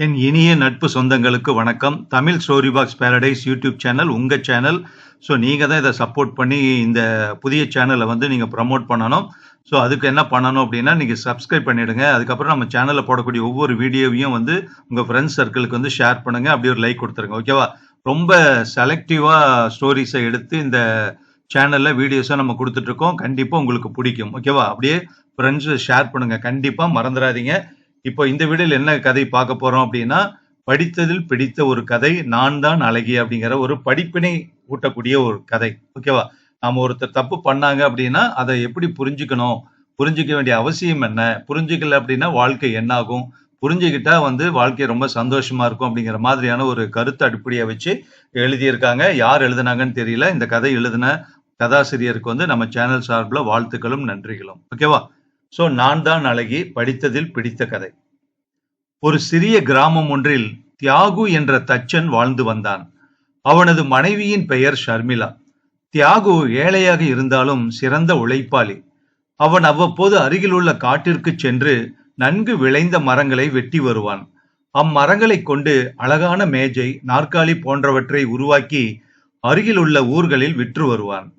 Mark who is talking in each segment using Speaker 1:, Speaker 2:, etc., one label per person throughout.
Speaker 1: என் இனிய நட்பு சொந்தங்களுக்கு வணக்கம். Tamil story box paradise YouTube channel உங்க சேனல். ஸோ நீங்கள் தான் இதை சப்போர்ட் பண்ணி இந்த புதிய சேனலை வந்து நீங்கள் ப்ரமோட் பண்ணணும். ஸோ அதுக்கு என்ன பண்ணணும் அப்படின்னா, நீங்கள் சப்ஸ்கிரைப் பண்ணிவிடுங்க. அதுக்கப்புறம் நம்ம சேனலில் போடக்கூடிய ஒவ்வொரு வீடியோவையும் வந்து உங்கள் ஃப்ரெண்ட்ஸ் சர்க்கிளுக்கு வந்து ஷேர் பண்ணுங்கள். அப்படியே ஒரு லைக் கொடுத்துருங்க, ஓகேவா? ரொம்ப செலக்டிவாக ஸ்டோரிஸை எடுத்து இந்த சேனலில் வீடியோஸை நம்ம கொடுத்துட்ருக்கோம். கண்டிப்பாக உங்களுக்கு பிடிக்கும், ஓகேவா? அப்படியே ஃப்ரெண்ட்ஸு ஷேர் பண்ணுங்கள், கண்டிப்பாக மறந்துடாதீங்க. இப்போ இந்த வீடியோவில் என்ன கதை பார்க்க போறோம் அப்படின்னா, படித்ததில் பிடித்த ஒரு கதை நான் தான் அழகி அப்படிங்கிற ஒரு படிப்பினை ஊட்டக்கூடிய ஒரு கதை, ஓகேவா? நாம ஒருத்தர் தப்பு பண்ணாங்க அப்படின்னா அதை எப்படி புரிஞ்சுக்கணும், புரிஞ்சுக்க வேண்டிய அவசியம் என்ன, புரிஞ்சுக்கல அப்படின்னா வாழ்க்கை என்ன ஆகும், புரிஞ்சுக்கிட்டா வந்து வாழ்க்கை ரொம்ப சந்தோஷமா இருக்கும் அப்படிங்கிற மாதிரியான ஒரு கருத்தை அடிப்படையை வச்சு எழுதியிருக்காங்க. யார் எழுதுனாங்கன்னு தெரியல. இந்த கதை எழுதின கதாசிரியருக்கு வந்து நம்ம சேனல் சார்பில் வாழ்த்துக்களும் நன்றிகளும், ஓகேவா? சோ நான் தான் அழகி, படித்ததில் பிடித்த கதை. ஒரு சிறிய கிராமம் ஒன்றில் தியாகு என்ற தச்சன் வாழ்ந்து வந்தான். அவனது மனைவியின் பெயர் ஷர்மிளா. தியாகு ஏழையாக இருந்தாலும் சிறந்த உழைப்பாளி. அவன் அவ்வப்போது அருகிலுள்ள காட்டிற்கு சென்று நன்கு விளைந்த மரங்களை வெட்டி வருவான். அம்மரங்களை கொண்டு அழகான மேஜை, நாற்காலி போன்றவற்றை உருவாக்கி அருகிலுள்ள ஊர்களில் விற்று வருவான்.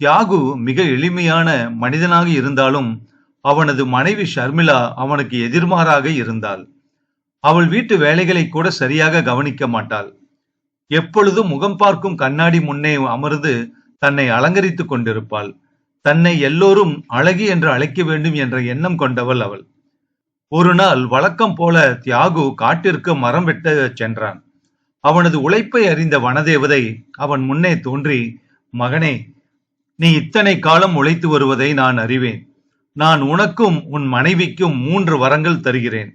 Speaker 1: தியாகு மிக எளிமையான மனிதனாக இருந்தாலும் அவனது மனைவி ஷர்மிளா அவனுக்கு எதிர்மாறாக இருந்தாள். அவள் வீட்டு வேலைகளை கூட சரியாக கவனிக்க மாட்டாள். எப்பொழுதும் முகம் பார்க்கும் கண்ணாடி முன்னே அமர்ந்து தன்னை அலங்கரித்துக் கொண்டிருப்பாள். தன்னை எல்லோரும் அழகி என்று அழைக்க வேண்டும் என்ற எண்ணம் கொண்டவள் அவள். ஒரு நாள் வழக்கம் போல தியாகு காட்டிற்கு மரம் வெட்ட சென்றான். அவனது உழைப்பை அறிந்த வனதேவதை அவன் முன்னே தோன்றி, மகனே, நீ இத்தனை காலம் உழைத்து வருவதை நான் அறிவேன். நான் உனக்கும் உன் மனைவிக்கும் 3 வரங்கள் தருகிறேன்.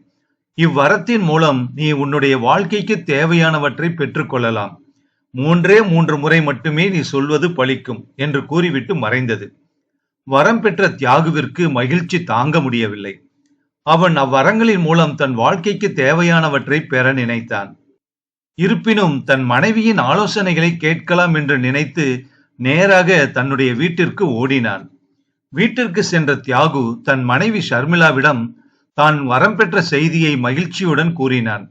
Speaker 1: இவ்வரத்தின் மூலம் நீ உன்னுடைய வாழ்க்கைக்கு தேவையானவற்றை பெற்றுக்கொள்ளலாம். 3 முறை மட்டுமே நீ சொல்வது பலிக்கும் என்று கூறிவிட்டு மறைந்தது. வரம் பெற்ற தியாகுவிற்கு மகிழ்ச்சி தாங்க முடியவில்லை. அவன் அவ்வரங்களின் மூலம் தன் வாழ்க்கைக்கு தேவையானவற்றை பெற நினைத்தான். இருப்பினும் தன் மனைவியின் ஆலோசனைகளை கேட்கலாம் என்று நினைத்து நேராக தன்னுடைய வீட்டிற்கு ஓடினான். வீட்டிற்கு சென்ற தியாகு தன் மனைவி ஷர்மிளாவிடம் தான் வரம் பெற்ற செய்தியை மகிழ்ச்சியுடன் கூறினான்.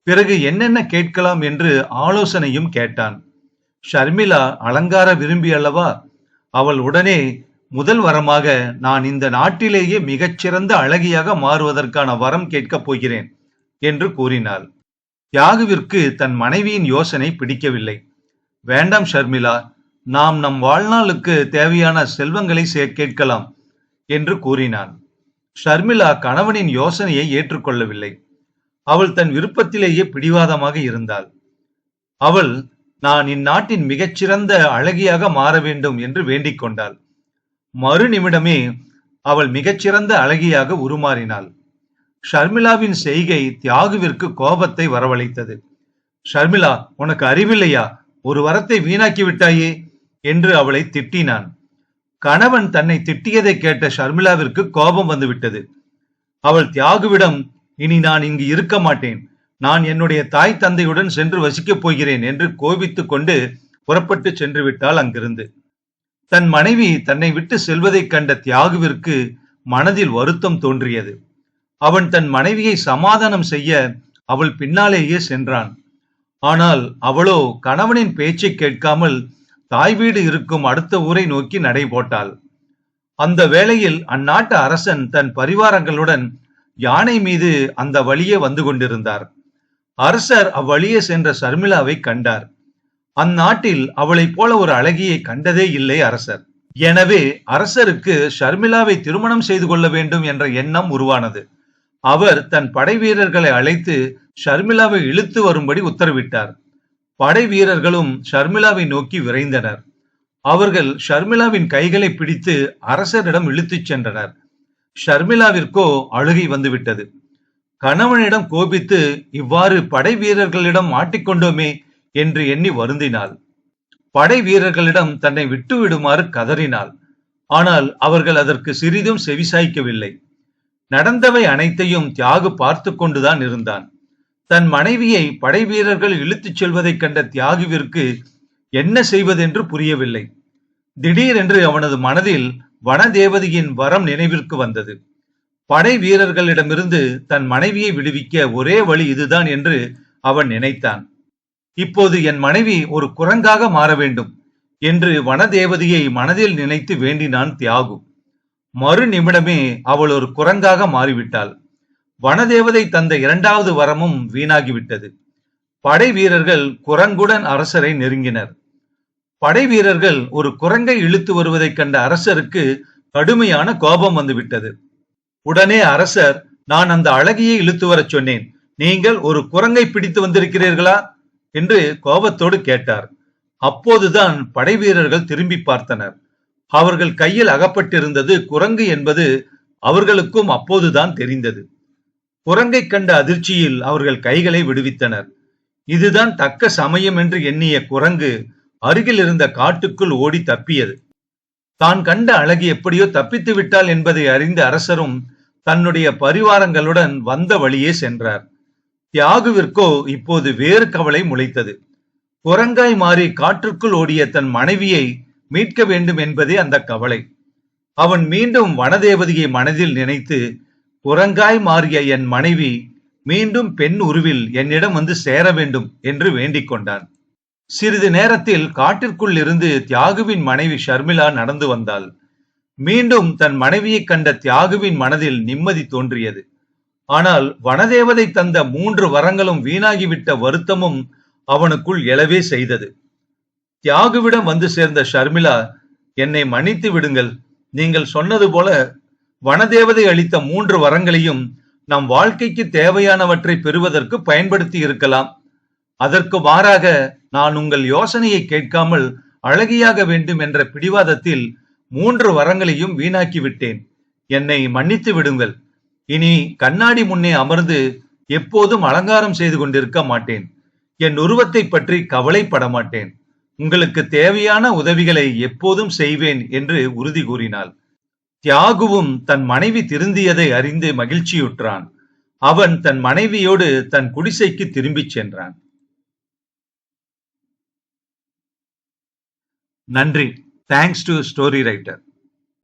Speaker 1: பிறகு என்னென்ன கேட்கலாம் என்று ஆலோசனையும் கேட்டான். ஷர்மிளா அலங்கார விரும்பி அல்லவா? அவள் உடனே முதல் வரமாக, நான் இந்த நாட்டிலேயே மிகச்சிறந்த அழகியாக மாறுவதற்கான வரம் கேட்கப் போகிறேன் என்று கூறினாள். தியாகுவிற்கு தன் மனைவியின் யோசனை பிடிக்கவில்லை. வேண்டாம் ஷர்மிளா, நாம் நம் வாழ்நாளுக்கு தேவையான செல்வங்களை கேட்கலாம் என்று கூறினான். ஷர்மிளா கணவனின் யோசனையை ஏற்றுக்கொள்ளவில்லை. அவள் தன் விருப்பத்திலேயே பிடிவாதமாக இருந்தாள். அவள், நான் இந்நாட்டின் மிகச்சிறந்த அழகியாக மாற வேண்டும் என்று வேண்டிக் கொண்டாள். மறு நிமிடமே அவள் மிகச்சிறந்த அழகியாக உருமாறினாள். ஷர்மிளாவின் செய்கை தியாகுவிற்கு கோபத்தை வரவழைத்தது. ஷர்மிளா, உனக்கு அறிவில்லையா? ஒரு வரத்தை வீணாக்கி விட்டாயே என்று அவளை திட்டினான். கணவன் தன்னை திட்டியதை கேட்ட ஷர்மிளாவிற்கு கோபம் வந்துவிட்டது. அவள் தியாகுவிடம், இனி நான் இங்கு இருக்க மாட்டேன், நான் என்னுடைய தாய் தந்தையுடன் சென்று வசிக்கப் போகிறேன் என்று கோபித்துக் கொண்டு புறப்பட்டு சென்று விட்டாள் அங்கிருந்து. தன் மனைவி தன்னை விட்டு செல்வதைக் கண்ட தியாகுவிற்கு மனதில் வருத்தம் தோன்றியது. அவன் தன் மனைவியை சமாதானம் செய்ய அவள் பின்னாலேயே சென்றான். ஆனால் அவளோ கணவனின் பேச்சை கேட்காமல் தாய் வீடு இருக்கும் அடுத்த ஊரை நோக்கி நடை போட்டாள். அந்த வேளையில் அந்நாட்டு அரசன் தன் பரிவாரங்களுடன் யானை மீது அந்த வழியே வந்து கொண்டிருந்தார். அரசர் அவ்வழியே சென்ற ஷர்மிளாவை கண்டார். அந்நாட்டில் அவளைப் போல ஒரு அழகியை கண்டதே இல்லை அரசர். எனவே அரசருக்கு ஷர்மிளாவை திருமணம் செய்து கொள்ள வேண்டும் என்ற எண்ணம் உருவானது. அவர் தன் படை வீரர்களை அழைத்து ஷர்மிளாவை இழுத்து வரும்படி உத்தரவிட்டார். படை வீரர்களும் ஷர்மிளாவை நோக்கி விரைந்தனர். அவர்கள் ஷர்மிளாவின் கைகளை பிடித்து அரசரிடம் இழுத்துச் சென்றனர். ஷர்மிளாவிற்கோ அழுகை வந்துவிட்டது. கணவனிடம் கோபித்து இவ்வாறு படை வீரர்களிடம் மாட்டிக்கொண்டோமே என்று எண்ணி வருந்தினாள். படை வீரர்களிடம் தன்னை விட்டு விடுமாறு கதறினாள். ஆனால் அவர்கள் அதற்கு சிறிதும் செவிசாய்க்கவில்லை. நடந்தவை அனைத்தையும் தியாகு பார்த்து கொண்டுதான் இருந்தான். தன் மனைவியை படை வீரர்கள் இழுத்துச் செல்வதைக் கண்ட தியாகுவிற்கு என்ன செய்வதென்று புரியவில்லை. திடீரென்று அவனது மனதில் வனதேவதையின் வரம் நினைவிற்கு வந்தது. படை வீரர்களிடமிருந்து தன் மனைவியை விடுவிக்க ஒரே வழி இதுதான் என்று அவன் நினைத்தான். இப்போது என் மனைவி ஒரு குரங்காக மாற வேண்டும் என்று வனதேவதையை மனதில் நினைத்து வேண்டினான் தியாகு. மறு நிமிடமே அவள் ஒரு குரங்காக மாறிவிட்டாள். வனதேவதை தந்த இரண்டாவது வரமும் வீணாகிவிட்டது. படை வீரர்கள் குரங்குடன் அரசரை நெருங்கினர். படை வீரர்கள் ஒரு குரங்கை இழுத்து வருவதை கண்ட அரசருக்கு கடுமையான கோபம் வந்துவிட்டது. உடனே அரசர், நான் அந்த அழகியை இழுத்து வரச் சொன்னேன், நீங்கள் ஒரு குரங்கை பிடித்து வந்திருக்கிறீர்களா என்று கோபத்தோடு கேட்டார். அப்போதுதான் படை வீரர்கள் திரும்பி பார்த்தனர். அவர்கள் கையில் அகப்பட்டிருந்தது குரங்கு என்பது அவர்களுக்கும் அப்போதுதான் தெரிந்தது. குரங்கை கண்ட அதிர்ச்சியில் அவர்கள் கைகளை விடுவித்தனர். இதுதான் தக்க சமயம் என்று எண்ணிய குரங்கு அருகில் இருந்த காட்டுக்குள் ஓடி தப்பியது. தான் கண்ட அழகி எப்படியோ தப்பித்து விட்டாள் என்பதை அறிந்த அரசரும் தன்னுடைய பரிவாரங்களுடன் வந்த வழியே சென்றார். தியாகுவிற்கோ இப்போது வேறு கவலை முளைத்தது. குரங்காய் மாறி காற்றுக்குள் ஓடிய தன் மனைவியை மீட்க வேண்டும் என்பதே அந்த கவலை. அவன் மீண்டும் வனதேவதையை மனதில் நினைத்து, குரங்காய் மாறிய என் மனைவி மீண்டும் பெண் உருவில் என்னிடம் வந்து சேர வேண்டும் என்று வேண்டிக் கொண்டான். சிறிது நேரத்தில் காட்டிற்குள் இருந்து தியாகுவின் மனைவி ஷர்மிளா நடந்து வந்தாள். மீண்டும் தன் மனைவியை கண்ட தியாகுவின் மனதில் நிம்மதி தோன்றியது. ஆனால் வனதேவதை தந்த 3 வரங்களும் வீணாகிவிட்ட வருத்தமும் அவனுக்குள் எழவே செய்தது. தியாகுவிடம் வந்து சேர்ந்த ஷர்மிளா, என்னை மன்னித்து விடுங்கள். நீங்கள் சொன்னது போல வனதேவதை அளித்த 3 வரங்களையும் நம் வாழ்க்கைக்கு தேவையானவற்றை பெறுவதற்கு பயன்படுத்தி இருக்கலாம். அதற்கு மாறாக நான் உங்கள் யோசனையை கேட்காமல் அழகியாக வேண்டும் என்ற பிடிவாதத்தில் 3 வரங்களையும் வீணாக்கி விட்டேன். என்னை மன்னித்து விடுங்கள். இனி கண்ணாடி முன்னே அமர்ந்து எப்போதும் அலங்காரம் செய்து கொண்டிருக்க மாட்டேன். என் உருவத்தை பற்றி கவலைப்பட மாட்டேன். உங்களுக்கு தேவையான உதவிகளை எப்போதும் செய்வேன் என்று உறுதி கூறினாள். தியாகுவும் தன் மனைவி திருந்தியதை அறிந்து மகிழ்ச்சியுற்றான். அவன் தன் மனைவியோடு தன் குடிசைக்கு திரும்பிச் சென்றான். நன்றி. Thanks to story writer.